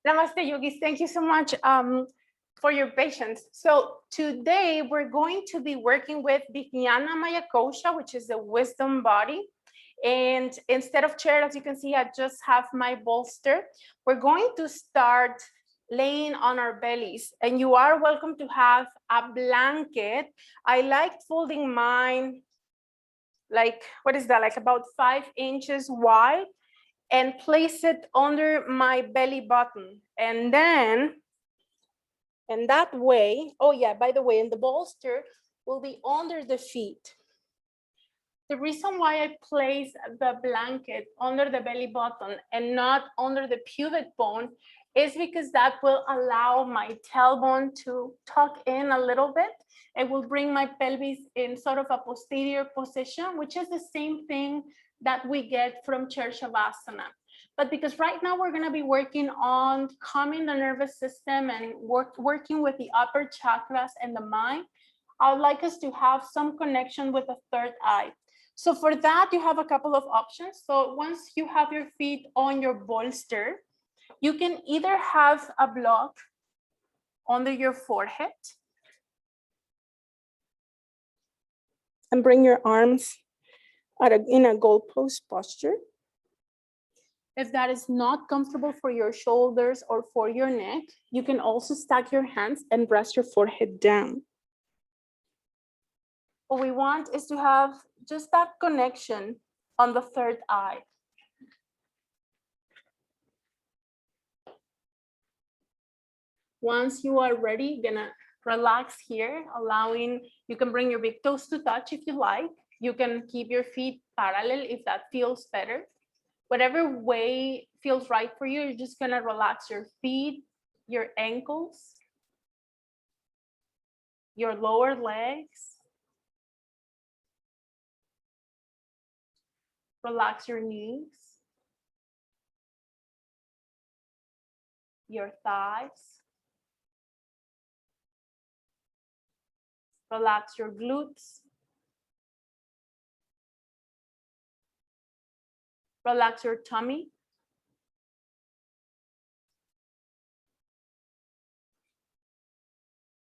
Namaste, yogis. Thank you so much for your patience. So today we're going to be working with Vijn, namaya, Kosha, which is the wisdom body. And instead of chair, as you can see, I just have my bolster. We're going to start laying on our bellies, and you are welcome to have a blanket. I liked folding mine like, what is that, like about 5 inches wide, and place it under my belly button. And then, and that way, oh yeah, by the way, and the bolster will be under the feet. The reason why I place the blanket under the belly button and not under the pubic bone is because that will allow my tailbone to tuck in a little bit. It will bring my pelvis in sort of a posterior position, which is the same thing that we get from chair shavasana. But because right now we're going to be working on calming the nervous system and working with the upper chakras and the mind, I would like us to have some connection with the third eye. So for that, you have a couple of options. So once you have your feet on your bolster, you can either have a block under your forehead and bring your arms in a goalpost posture. If that is not comfortable for your shoulders or for your neck, you can also stack your hands and rest your forehead down. What we want is to have just that connection on the third eye. Once you are ready, you're gonna relax here, allowing, you can bring your big toes to touch if you like. You can keep your feet parallel if that feels better. Whatever way feels right for you, you're just gonna relax your feet, your ankles, your lower legs. Relax your knees, your thighs. Relax your glutes. Relax your tummy.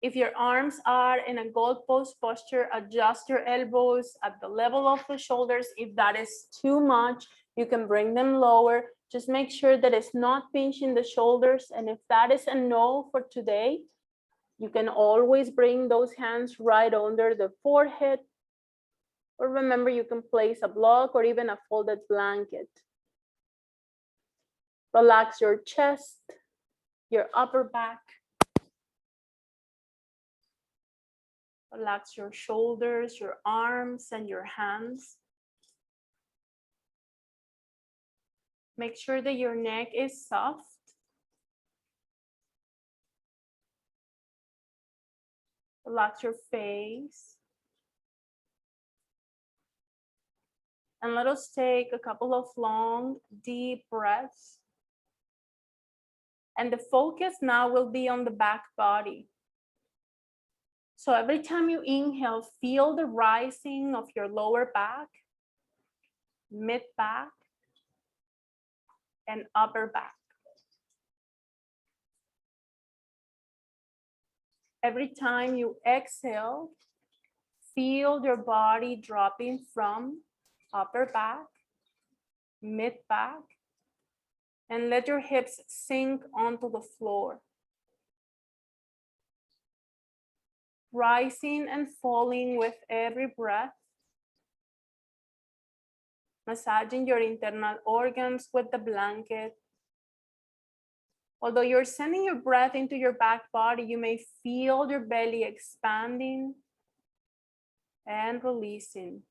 If your arms are in a goalpost posture, adjust your elbows at the level of the shoulders. If that is too much, you can bring them lower. Just make sure that it's not pinching the shoulders. And if that is a no for today, you can always bring those hands right under the forehead. Or remember, you can place a block or even a folded blanket. Relax your chest, your upper back. Relax your shoulders, your arms, and your hands. Make sure that your neck is soft. Relax your face. And let us take a couple of long, deep breaths. And the focus now will be on the back body. So every time you inhale, feel the rising of your lower back, mid back, and upper back. Every time you exhale, feel your body dropping from upper back, mid back, and let your hips sink onto the floor. Rising and falling with every breath. Massaging your internal organs with the blanket. Although you're sending your breath into your back body, you may feel your belly expanding and releasing.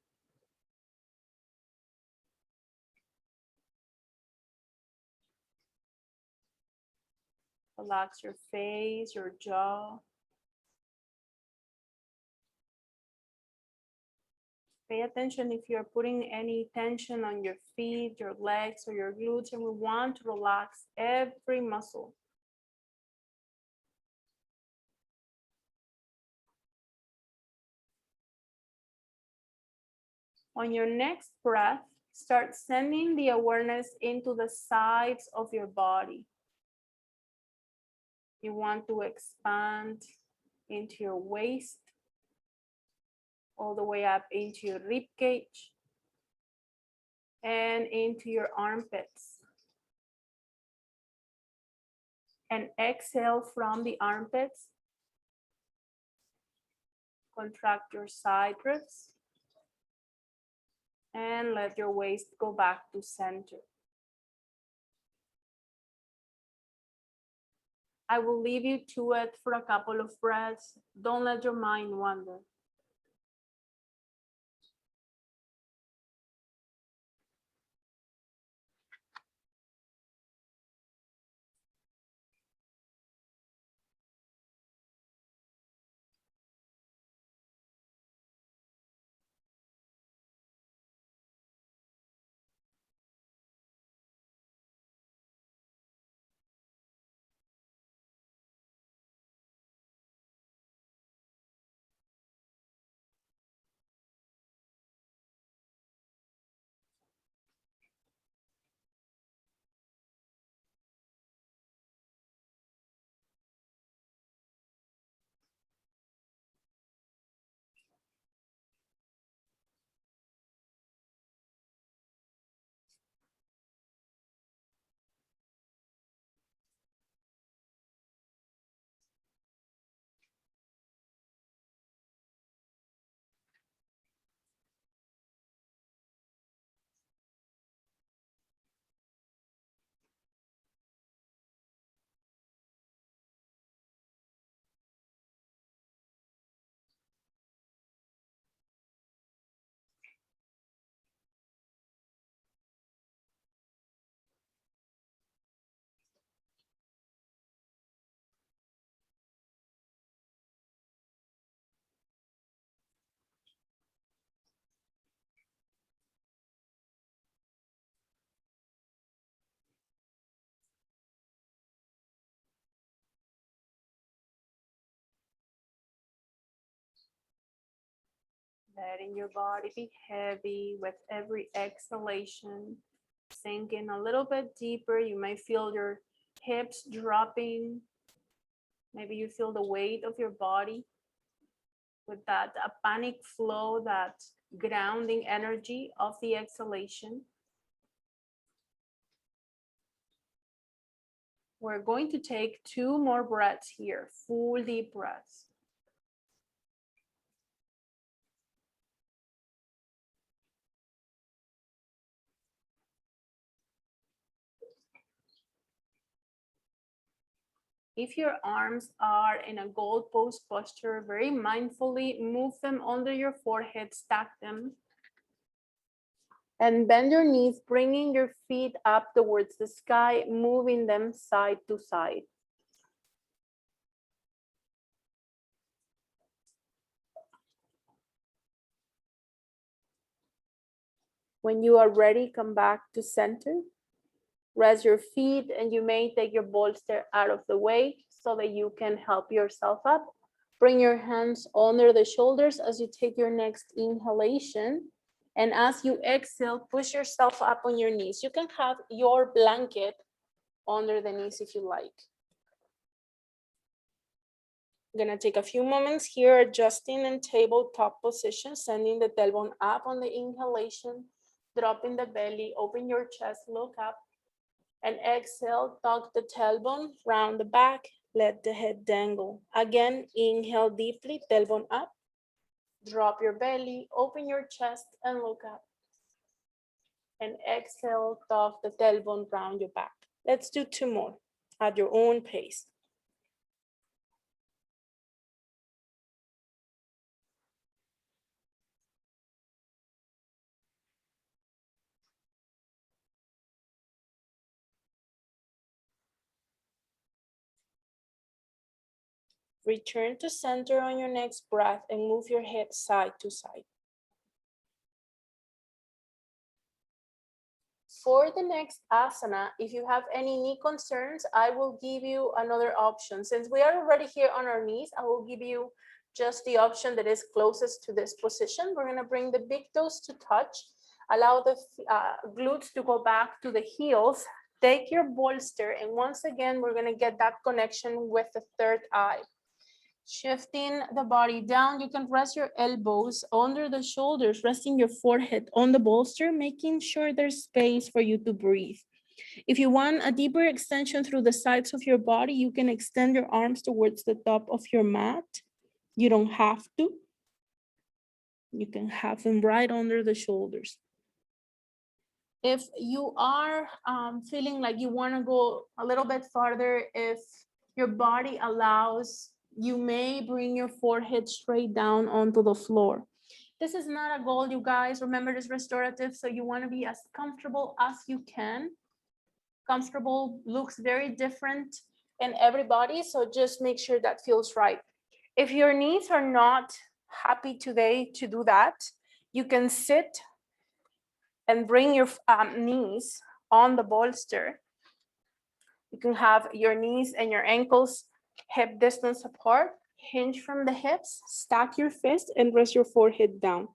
Relax your face, your jaw. Pay attention if you're putting any tension on your feet, your legs, or your glutes, and we want to relax every muscle. On your next breath, start sending the awareness into the sides of your body. You want to expand into your waist, all the way up into your rib cage and into your armpits. And exhale from the armpits. Contract your side ribs. And let your waist go back to center. I will leave you to it for a couple of breaths. Don't let your mind wander. Letting your body be heavy with every exhalation. Sink in a little bit deeper. You may feel your hips dropping. Maybe you feel the weight of your body with that panic flow, that grounding energy of the exhalation. We're going to take 2 more breaths here, full deep breaths. If your arms are in a gold pose posture, very mindfully move them under your forehead, stack them. And bend your knees, bringing your feet up towards the sky, moving them side to side. When you are ready, come back to center. Rest your feet, and you may take your bolster out of the way so that you can help yourself up. Bring your hands under the shoulders as you take your next inhalation. And as you exhale, push yourself up on your knees. You can have your blanket under the knees if you like. I'm gonna take a few moments here, adjusting in tabletop position, sending the tailbone up on the inhalation, dropping the belly, open your chest, look up. And exhale, tuck the tailbone, round the back, let the head dangle. Again, inhale deeply, tailbone up. Drop your belly, open your chest, and look up. And exhale, tuck the tailbone, round your back. Let's do 2 more at your own pace. Return to center on your next breath and move your head side to side. For the next asana, if you have any knee concerns, I will give you another option. Since we are already here on our knees, I will give you just the option that is closest to this position. We're gonna bring the big toes to touch, allow the glutes to go back to the heels, take your bolster, and once again, we're gonna get that connection with the third eye. Shifting the body down, you can rest your elbows under the shoulders, resting your forehead on the bolster, making sure there's space for you to breathe. If you want a deeper extension through the sides of your body, you can extend your arms towards the top of your mat. You don't have to. You can have them right under the shoulders. If you are feeling like you want to go a little bit farther, if your body allows, you may bring your forehead straight down onto the floor. This is not a goal, you guys. Remember, this restorative, so you want to be as comfortable as you can. Comfortable looks very different in everybody, so just make sure that feels right. If your knees are not happy today to do that, you can sit and bring your knees on the bolster. You can have your knees and your ankles hip distance apart, hinge from the hips, stack your fist, and rest your forehead down.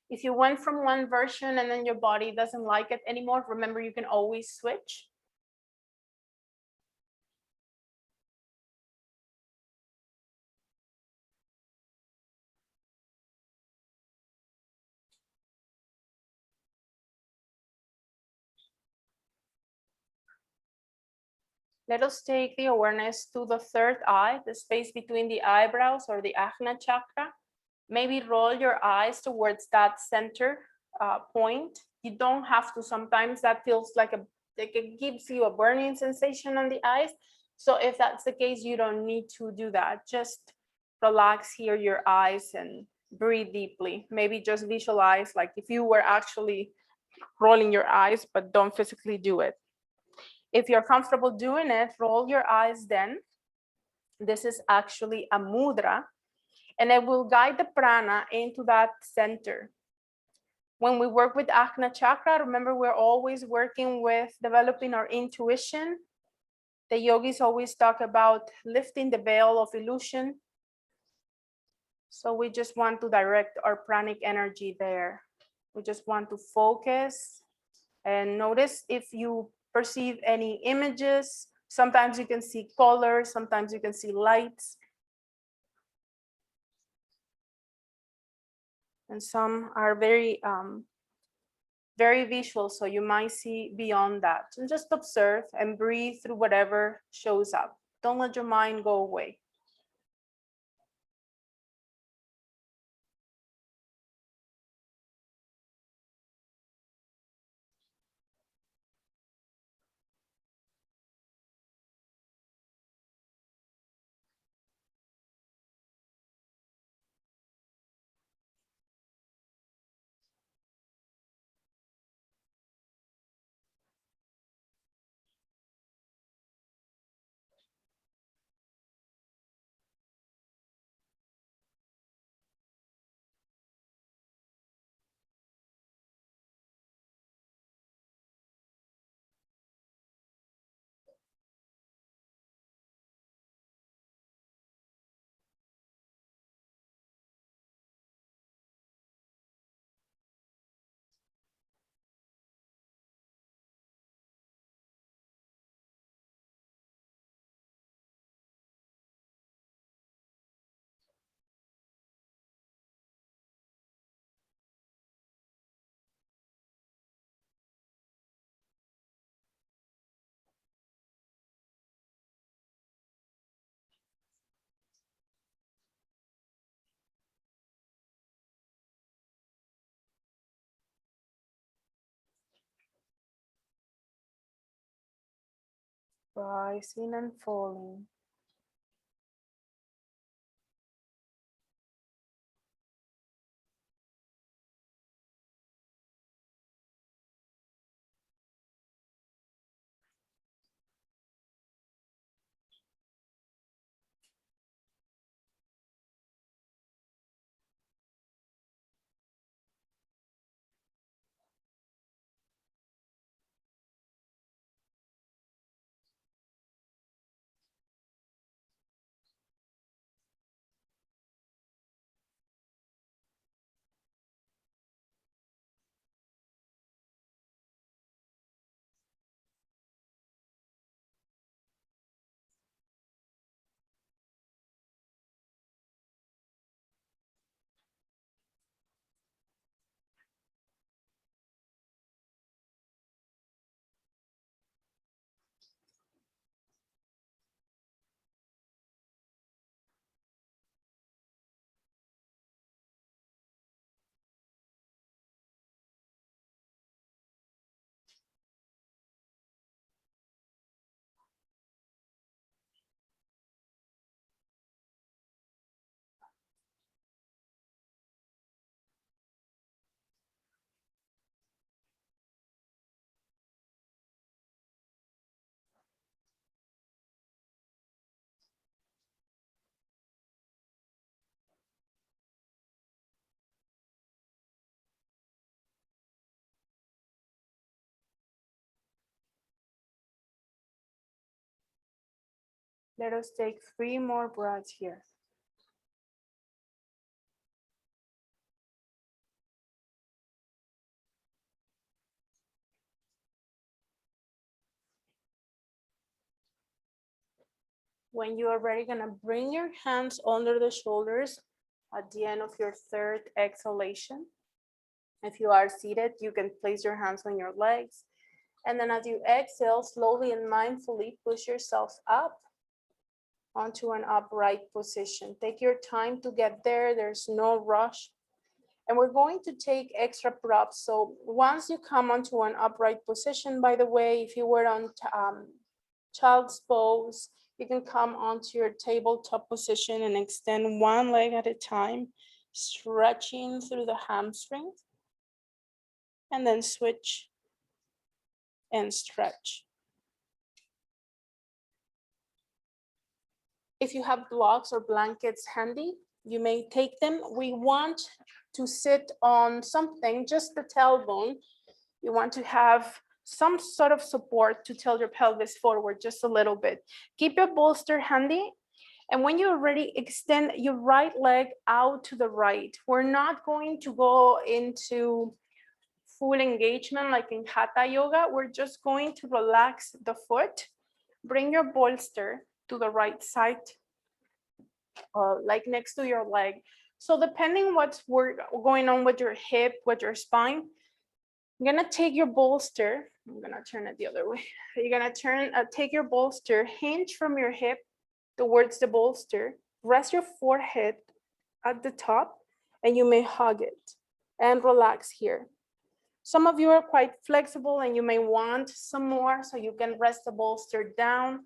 If you went from one version and then your body doesn't like it anymore, remember, you can always switch. Let us take the awareness to the third eye, the space between the eyebrows or the Ajna chakra. Maybe roll your eyes towards that center point. You don't have to. Sometimes that feels like it gives you a burning sensation on the eyes. So if that's the case, you don't need to do that. Just relax here your eyes and breathe deeply. Maybe just visualize like if you were actually rolling your eyes, but don't physically do it. If you're comfortable doing it, roll your eyes then. This is actually a mudra, and it will guide the prana into that center. When we work with Ajna chakra, remember, we're always working with developing our intuition. The yogis always talk about lifting the veil of illusion. So we just want to direct our pranic energy there. We just want to focus and notice if you perceive any images. Sometimes you can see colors, sometimes you can see lights. And some are very visual, so you might see beyond that. And just observe and breathe through whatever shows up. Don't let your mind go away. Rising and falling. Let us take 3 more breaths here. When you are ready, gonna bring your hands under the shoulders at the end of your third exhalation. If you are seated, you can place your hands on your legs. And then as you exhale, slowly and mindfully push yourself up onto an upright position. Take your time to get there. There's no rush. And we're going to take extra props. So once you come onto an upright position, by the way, if you were on child's pose, you can come onto your tabletop position and extend one leg at a time, stretching through the hamstrings, and then switch and stretch. If you have blocks or blankets handy, you may take them. We want to sit on something, just the tailbone. You want to have some sort of support to tilt your pelvis forward just a little bit. Keep your bolster handy. And when you're ready, extend your right leg out to the right. We're not going to go into full engagement like in Hatha yoga. We're just going to relax the foot. Bring your bolster to the right side, like next to your leg. So depending what's going on with your hip, with your spine, you're gonna take your bolster. I'm gonna turn it the other way. You're gonna take your bolster, hinge from your hip towards the bolster, rest your forehead at the top, and you may hug it and relax here. Some of you are quite flexible and you may want some more, so you can rest the bolster down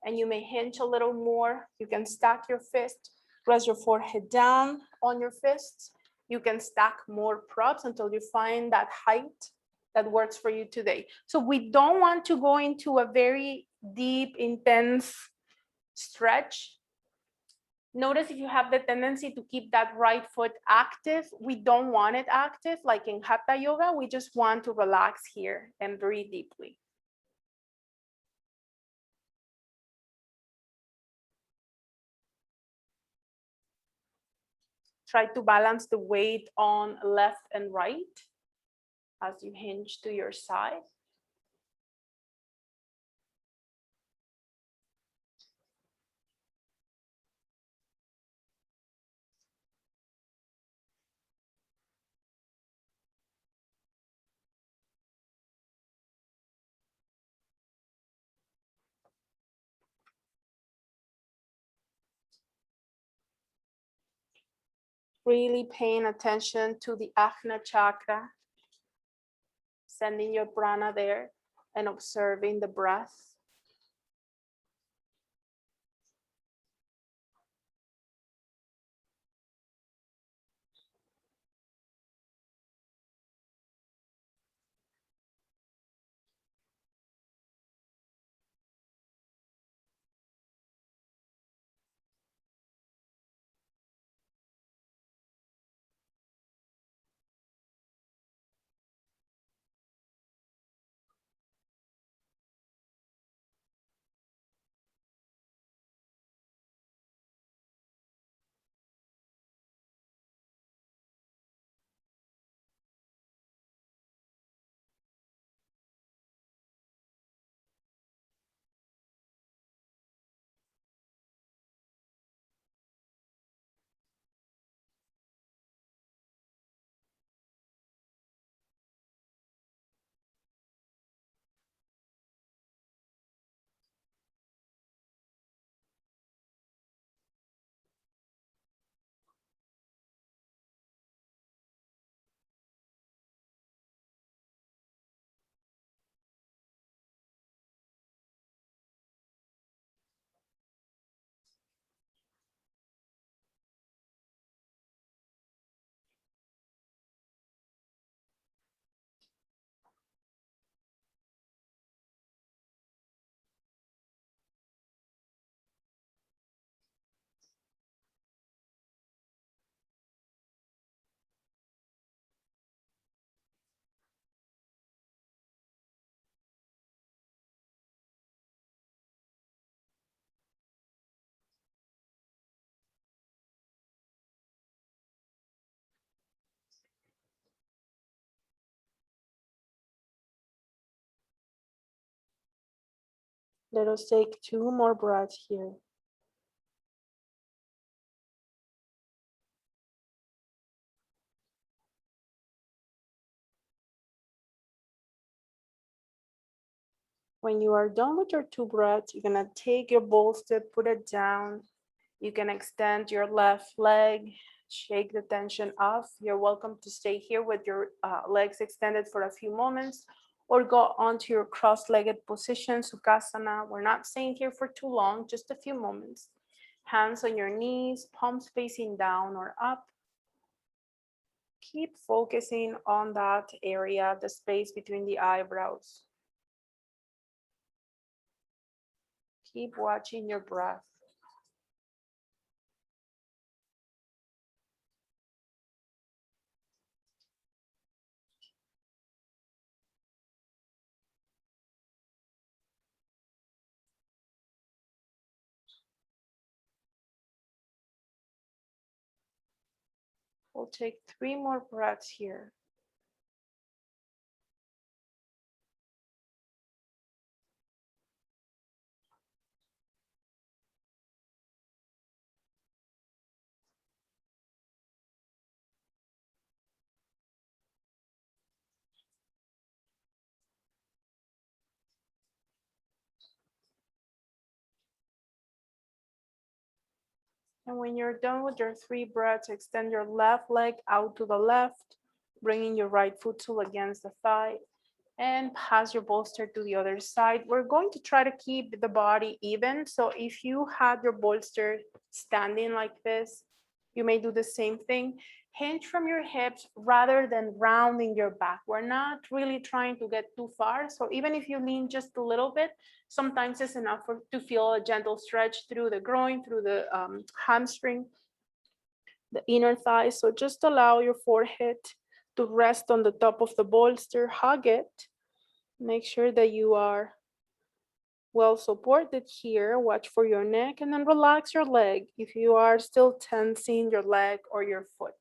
and you may hinge a little more. You can stack your fist, rest your forehead down on your fists. You can stack more props until you find that height that works for you today. So we don't want to go into a very deep, intense stretch. Notice if you have the tendency to keep that right foot active, we don't want it active like in Hatha yoga. We just want to relax here and breathe deeply. Try to balance the weight on left and right as you hinge to your side. Really paying attention to the Ajna chakra, sending your prana there and observing the breath. Let us take 2 more breaths here. When you are done with your 2 breaths, you're gonna take your bolster, put it down. You can extend your left leg, shake the tension off. You're welcome to stay here with your legs extended for a few moments or go onto your cross-legged position, Sukhasana. We're not staying here for too long, just a few moments. Hands on your knees, palms facing down or up. Keep focusing on that area, the space between the eyebrows. Keep watching your breath. We'll take 3 more breaths here. And when you're done with your 3 breaths, extend your left leg out to the left, bringing your right foot tool against the thigh, and pass your bolster to the other side. We're going to try to keep the body even. So if you had your bolster standing like this, you may do the same thing. Hinge from your hips rather than rounding your back. We're not really trying to get too far. So even if you lean just a little bit, sometimes it's enough to feel a gentle stretch through the groin, through the hamstring, the inner thigh. So just allow your forehead to rest on the top of the bolster, hug it. Make sure that you are well supported here. Watch for your neck and then relax your leg if you are still tensing your leg or your foot.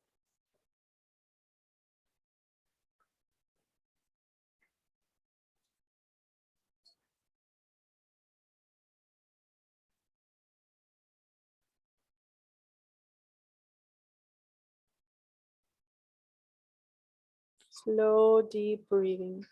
Slow, deep breathing.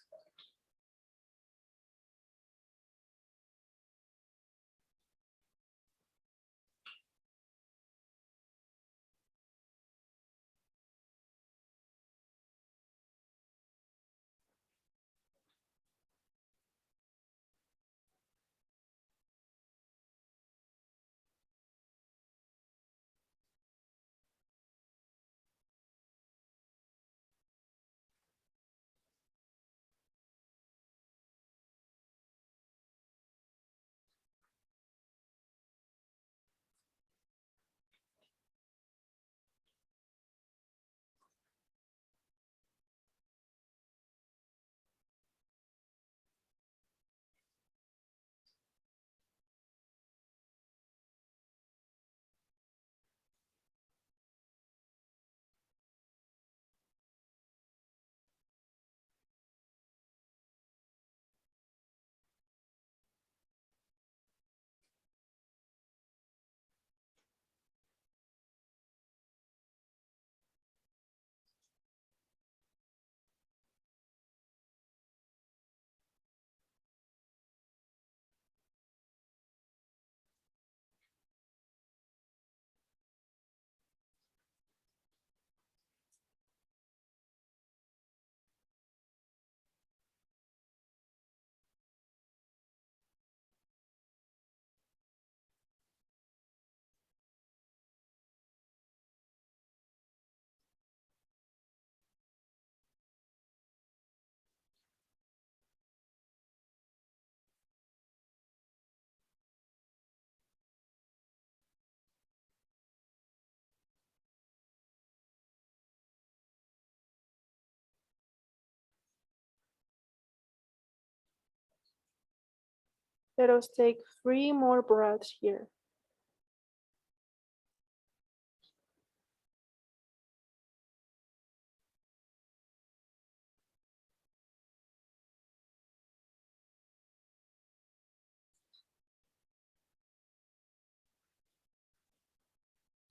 Let us take 3 more breaths here.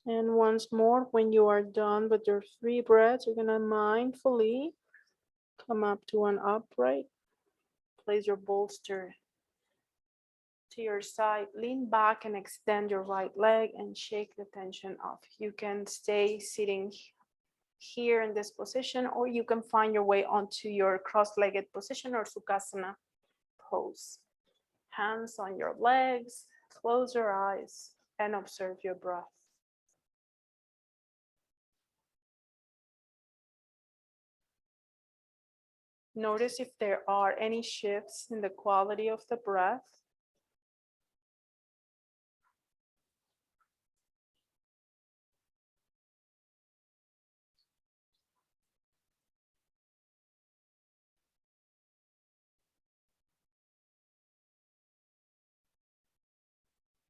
And once more, when you are done with your 3 breaths, you're gonna mindfully come up to an upright. Place your bolster to your side, lean back and extend your right leg and shake the tension off. You can stay sitting here in this position, or you can find your way onto your cross-legged position or Sukhasana pose. Hands on your legs, close your eyes and observe your breath. Notice if there are any shifts in the quality of the breath.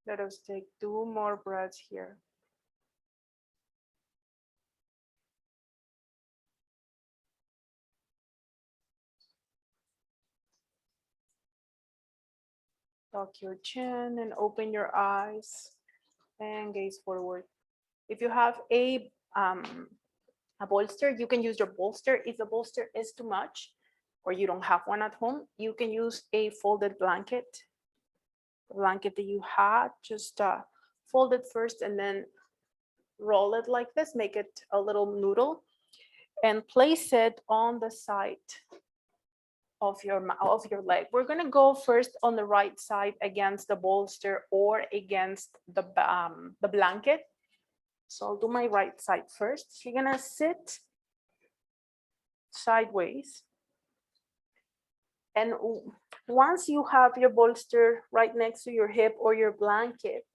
Let us take 2 more breaths here. Tuck your chin and open your eyes and gaze forward. If you have a bolster, you can use your bolster. If the bolster is too much or you don't have one at home, you can use a folded blanket. The blanket that you had, just fold it first and then roll it like this, make it a little noodle and place it on the side of your leg. We're gonna go first on the right side against the bolster or against the blanket. So I'll do my right side first. You're gonna sit sideways. And once you have your bolster right next to your hip or your blanket,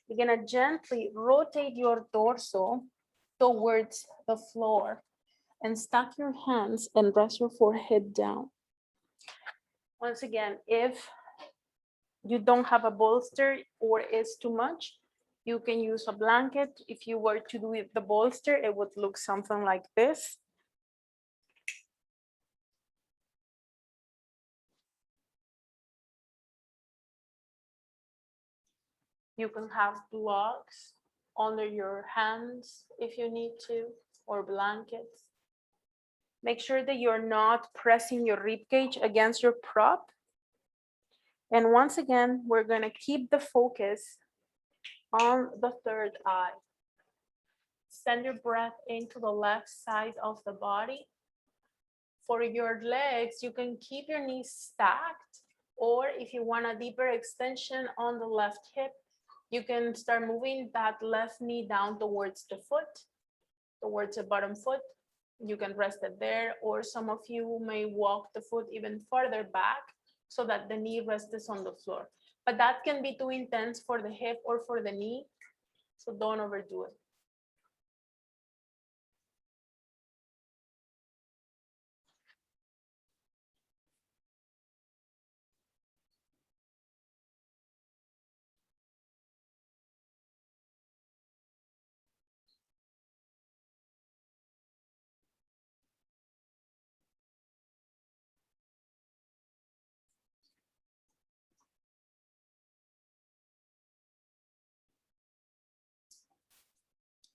you're gonna gently rotate your torso towards the floor and stack your hands and rest your forehead down. Once again, if you don't have a bolster or it's too much, you can use a blanket. If you were to do the bolster, it would look something like this. You can have blocks under your hands if you need to, or blankets. Make sure that you're not pressing your rib cage against your prop. And once again, we're gonna keep the focus on the third eye. Send your breath into the left side of the body. For your legs, you can keep your knees stacked, or if you want a deeper extension on the left hip, you can start moving that left knee down towards the foot, towards the bottom foot. You can rest it there, or some of you may walk the foot even farther back so that the knee rests on the floor. But that can be too intense for the hip or for the knee, so don't overdo it.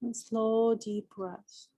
And slow, deep breaths.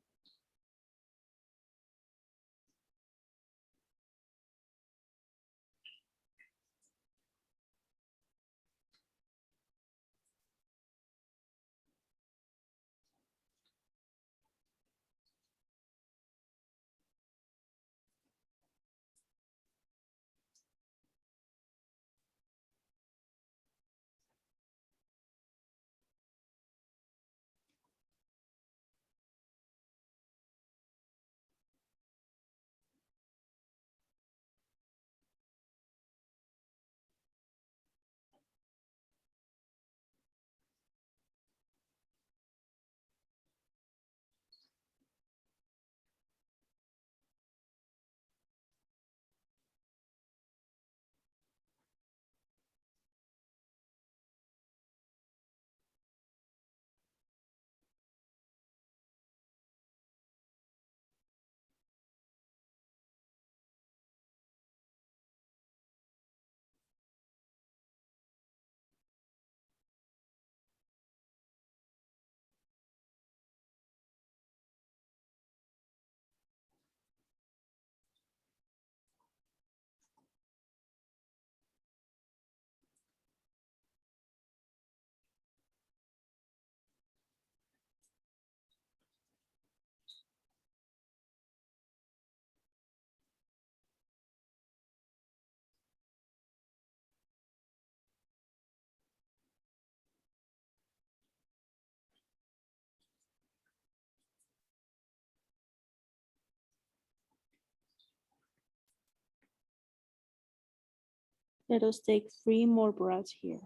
Let us take 3 more breaths here.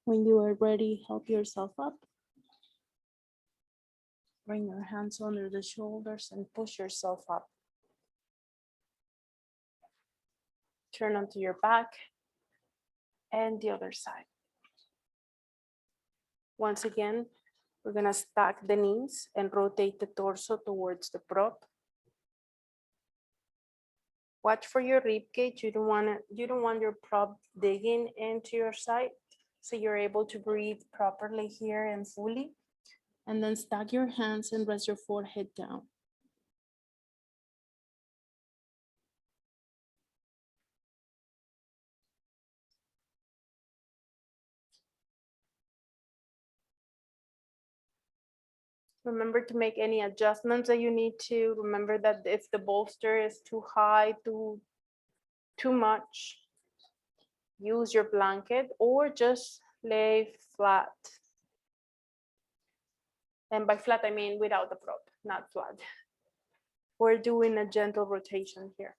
When you are ready, help yourself up. Bring your hands under the shoulders and push yourself up. Turn onto your back and the other side. Once again, we're gonna stack the knees and rotate the torso towards the prop. Watch for your rib cage. You don't want your prop digging into your side, so you're able to breathe properly here and fully. And then stack your hands and rest your forehead down. Remember to make any adjustments that you need to. Remember that if the bolster is too high, too much, use your blanket or just lay flat. And by flat, I mean without the prop, not flat. We're doing a gentle rotation here.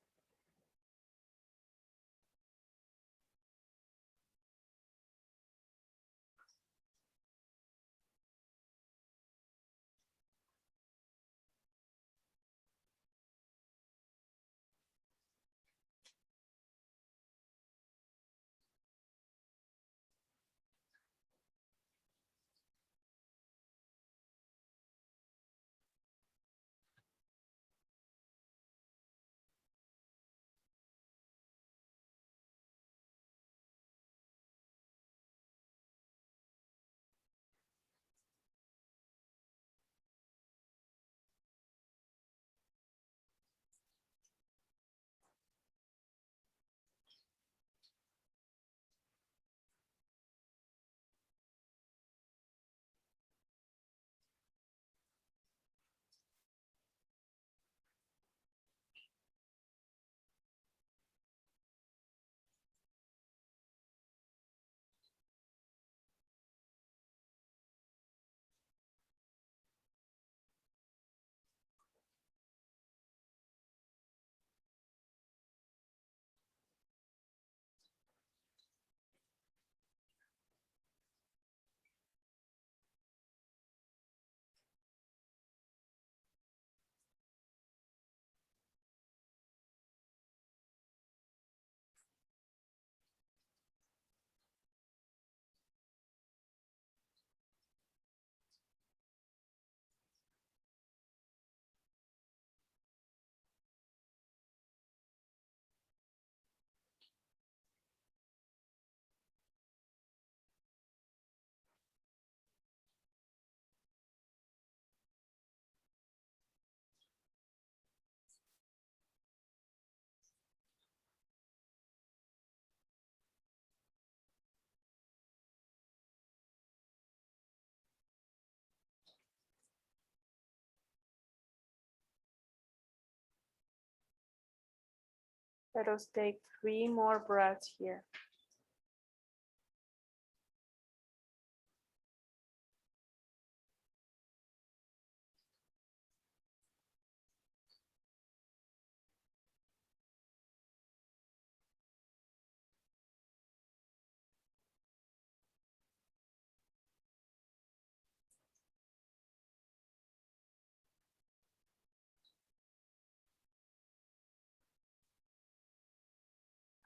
Let us take 3 more breaths here.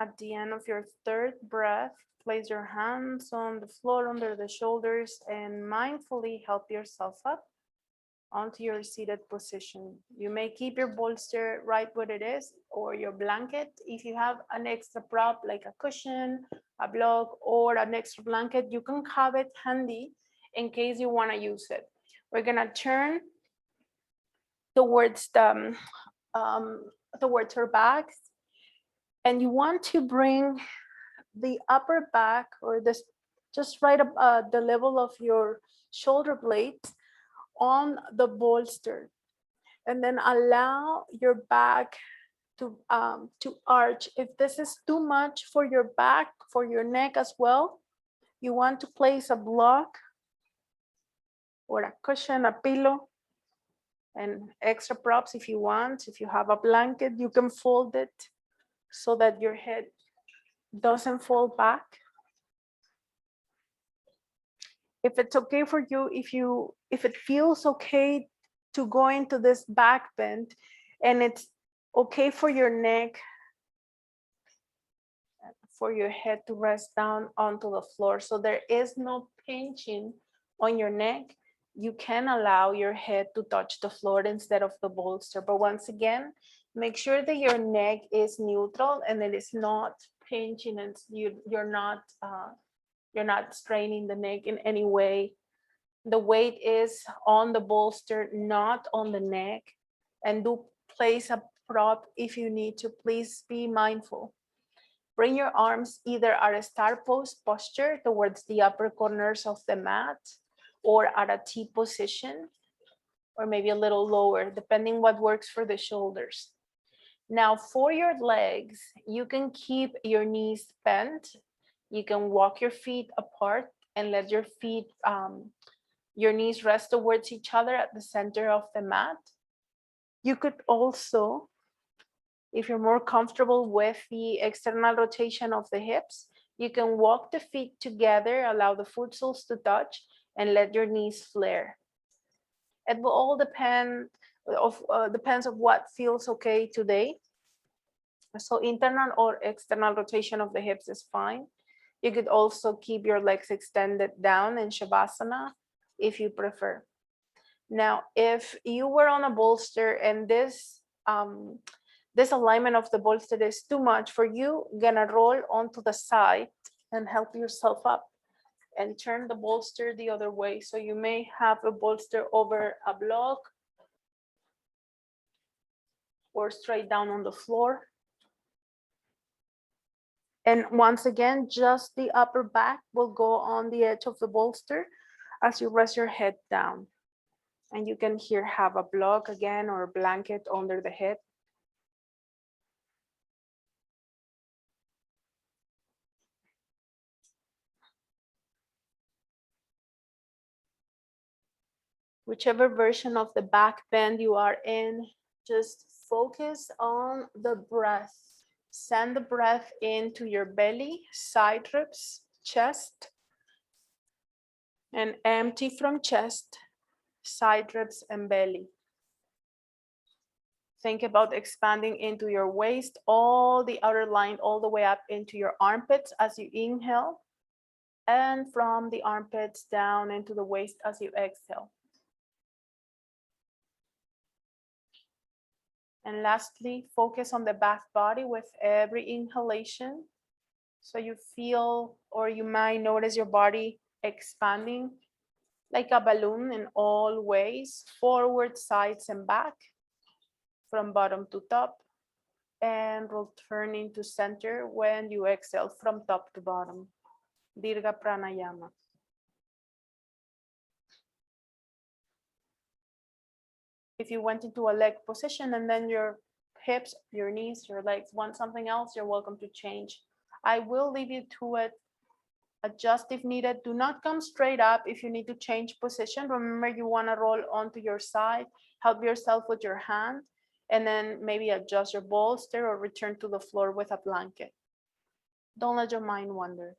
At the end of your third breath, place your hands on the floor under the shoulders and mindfully help yourself up onto your seated position. You may keep your bolster right where it is or your blanket. If you have an extra prop like a cushion, a block, or an extra blanket, you can have it handy in case you want to use it. We're gonna turn towards the towards our backs, and you want to bring the upper back or the just right the level of your shoulder blades on the bolster. And then allow your back to arch. If this is too much for your back, for your neck as well, you want to place a block or a cushion, a pillow, and extra props if you want. If you have a blanket, you can fold it so that your head doesn't fall back. If it's okay for you, if it feels okay to go into this back bend and it's okay for your neck, for your head to rest down onto the floor, so there is no pinching on your neck, you can allow your head to touch the floor instead of the bolster. But once again, make sure that your neck is neutral and it is not pinching, and you're not straining the neck in any way. The weight is on the bolster, not on the neck. And do place a prop if you need to. Please be mindful. Bring your arms either at a star pose posture towards the upper corners of the mat, or at a T position, or maybe a little lower, depending what works for the shoulders. Now for your legs, you can keep your knees bent. You can walk your feet apart and let your feet, your knees rest towards each other at the center of the mat. You could also, if you're more comfortable with the external rotation of the hips, you can walk the feet together, allow the foot soles to touch, and let your knees flare. It will all depends of what feels okay today. So internal or external rotation of the hips is fine. You could also keep your legs extended down in Shavasana if you prefer. Now, if you were on a bolster and this alignment of the bolster is too much for you, gonna roll onto the side and help yourself up and turn the bolster the other way. So you may have a bolster over a block or straight down on the floor. And once again, just the upper back will go on the edge of the bolster as you rest your head down. And you can here have a block again or a blanket under the head. Whichever version of the back bend you are in, just focus on the breath. Send the breath into your belly, side ribs, chest, and empty from chest, side ribs, and belly. Think about expanding into your waist, all the outer line, all the way up into your armpits as you inhale, and from the armpits down into the waist as you exhale. And lastly, focus on the back body with every inhalation. So you feel, or you might notice your body expanding like a balloon in all ways, forward, sides, and back, from bottom to top, and returning to center when you exhale from top to bottom. Dirga Pranayama. If you went into a leg position and then your hips, your knees, your legs want something else, you're welcome to change. I will leave you to it. Adjust if needed. Do not come straight up if you need to change position. Remember, you want to roll onto your side, help yourself with your hand, and then maybe adjust your bolster or return to the floor with a blanket. Don't let your mind wander.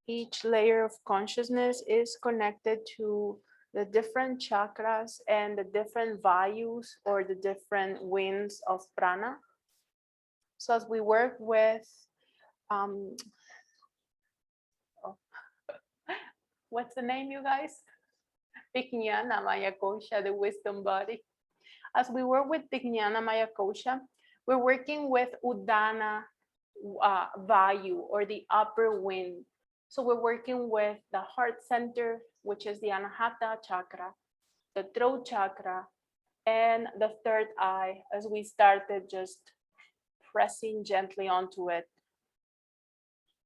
Each layer of consciousness is connected to the different chakras and the different vayus or the different winds of prana. So as we work with, oh, what's the name, you guys? Vijnana namaya Kosha, the wisdom body. As we work with Vijnana namaya Kosha, we're working with Udana Vayu or the upper wind. So we're working with the heart center, which is the Anahata chakra, the throat chakra, and the third eye, as we started just pressing gently onto it.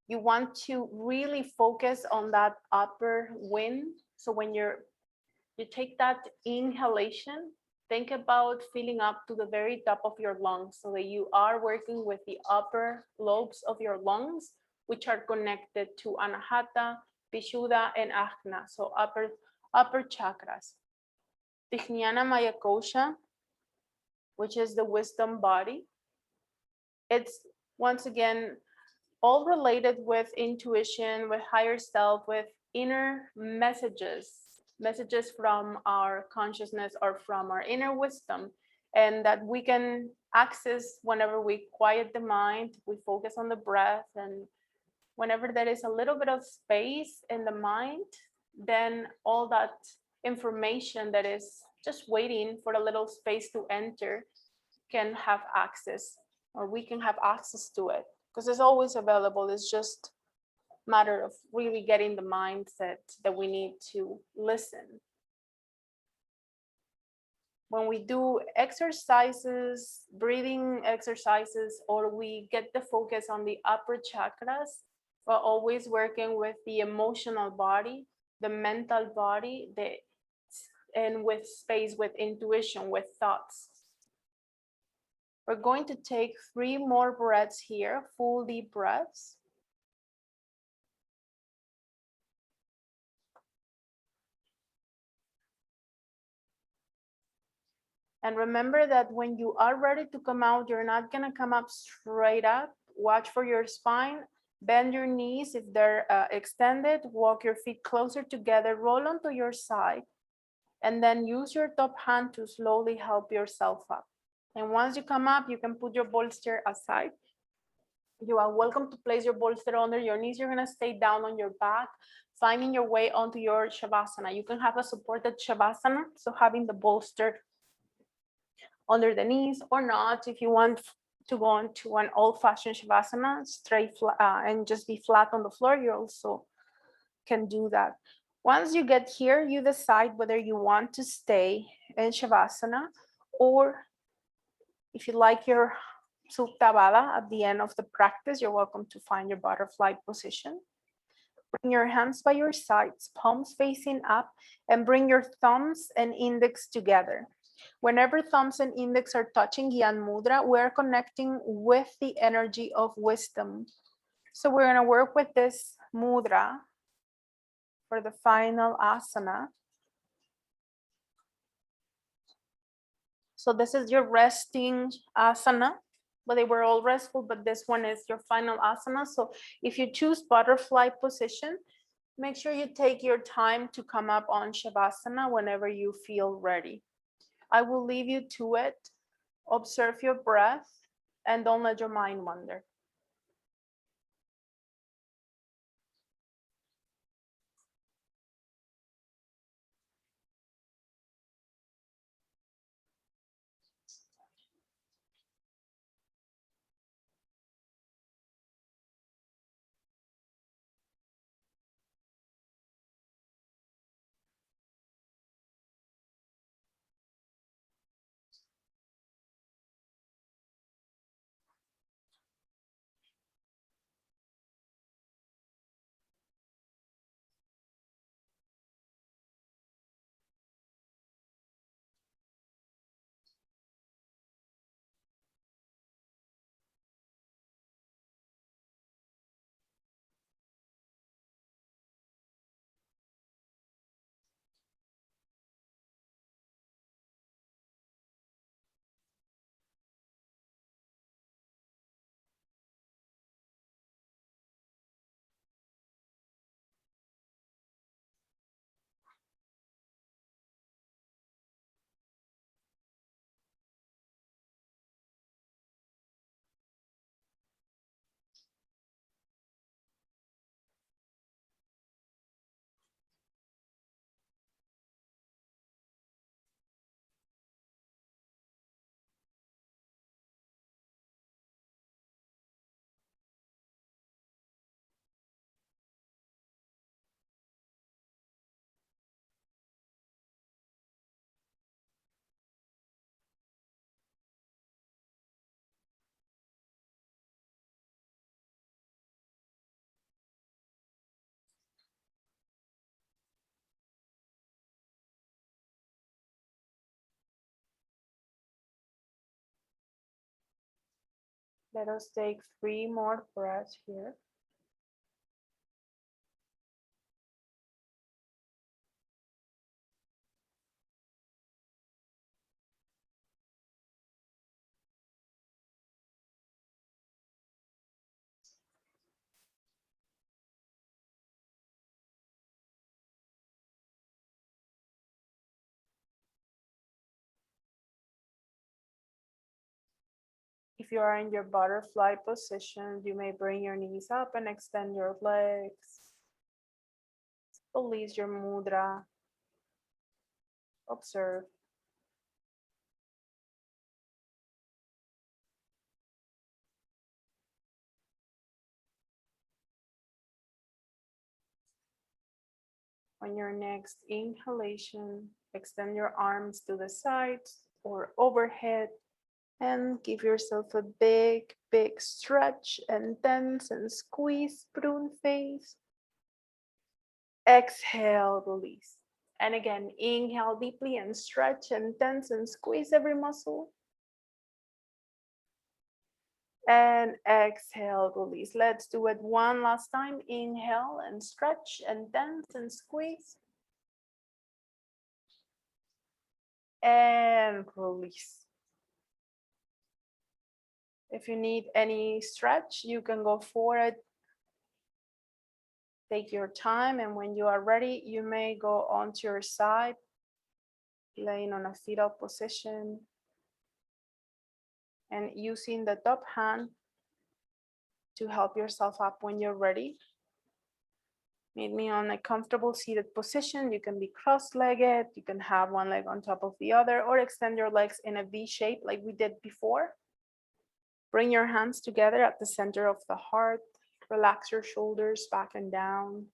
You want to really focus on that upper wind. So when you take that inhalation, think about filling up to the very top of your lungs so that you are working with the upper lobes of your lungs, which are connected to Anahata, Vishuddha, and Ajna, so upper chakras. Vijnana Maya Kosha, which is the wisdom body. It's once again all related with intuition, with higher self, with inner messages from our consciousness or from our inner wisdom, and that we can access whenever we quiet the mind, we focus on the breath, and whenever there is a little bit of space in the mind, then all that information that is just waiting for a little space to enter can have access, or we can have access to it, because it's always available. It's just a matter of really getting the mindset that we need to listen. When we do exercises, breathing exercises, or we get the focus on the upper chakras, we're always working with the emotional body, the mental body, and with space, with intuition, with thoughts. We're going to take 3 more breaths here, full deep breaths. And remember that when you are ready to come out, you're not gonna come up straight up. Watch for your spine, bend your knees if they're extended, walk your feet closer together, roll onto your side, and then use your top hand to slowly help yourself up. And once you come up, you can put your bolster aside. You are welcome to place your bolster under your knees. You're gonna stay down on your back, finding your way onto your Shavasana. You can have a supported Shavasana, so having the bolster under the knees, or not. If you want to go into an old-fashioned Shavasana, straight and just be flat on the floor, you also can do that. Once you get here, you decide whether you want to stay in Shavasana, or if you like your Supta Baddha at the end of the practice, you're welcome to find your butterfly position. Bring your hands by your sides, palms facing up, and bring your thumbs and index together. Whenever thumbs and index are touching Gyan Mudra, we're connecting with the energy of wisdom. So we're going to work with this mudra for the final asana. So this is your resting asana, but they were all restful, but this one is your final asana. So if you choose butterfly position, make sure you take your time to come up on Shavasana whenever you feel ready. I will leave you to it. Observe your breath and don't let your mind wander. Let us take 3 more breaths here. If you are in your butterfly position, you may bring your knees up and extend your legs. Release your mudra. Observe. On your next inhalation, extend your arms to the sides or overhead and give yourself a big, big stretch and tense and squeeze, prune face. Exhale, release. And again, inhale deeply and stretch and tense and squeeze every muscle. And exhale, release. Let's do it one last time. Inhale and stretch and tense and squeeze. And release. If you need any stretch, you can go for it. Take your time, and when you are ready, you may go onto your side, laying on a fetal position, and using the top hand to help yourself up when you're ready. Meet me on a comfortable seated position. You can be cross-legged, you can have one leg on top of the other, or extend your legs in a V shape like we did before. Bring your hands together at the center of the heart. Relax your shoulders back and down.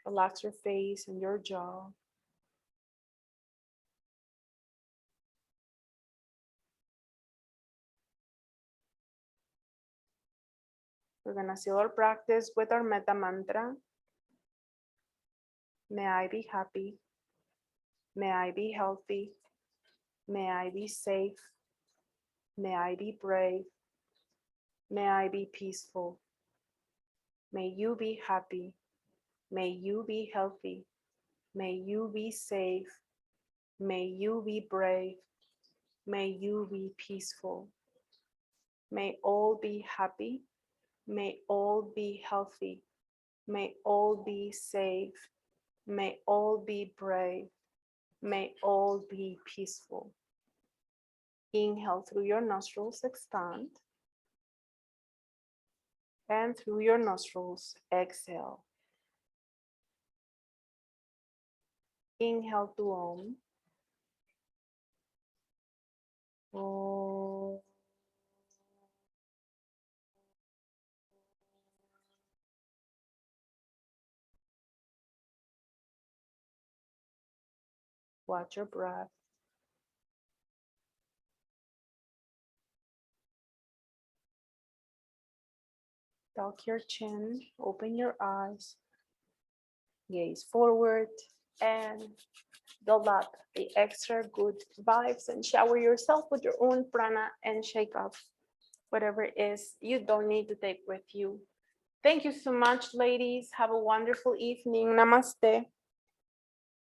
Relax your face and your jaw. We're gonna seal our practice with our metta mantra. May I be happy. May I be healthy. May I be safe. May I be brave. May I be peaceful. May you be happy. May you be healthy. May you be safe. May you be brave. May you be peaceful. May all be happy. May all be healthy. May all be safe. May all be brave. May all be peaceful. Inhale through your nostrils, expand. And through your nostrils, exhale. Inhale to Om. Om. Watch your breath. Tuck your chin, open your eyes, gaze forward, and build up the extra good vibes and shower yourself with your own prana and shake off whatever it is you don't need to take with you. Thank you so much, ladies. Have a wonderful evening. Namaste.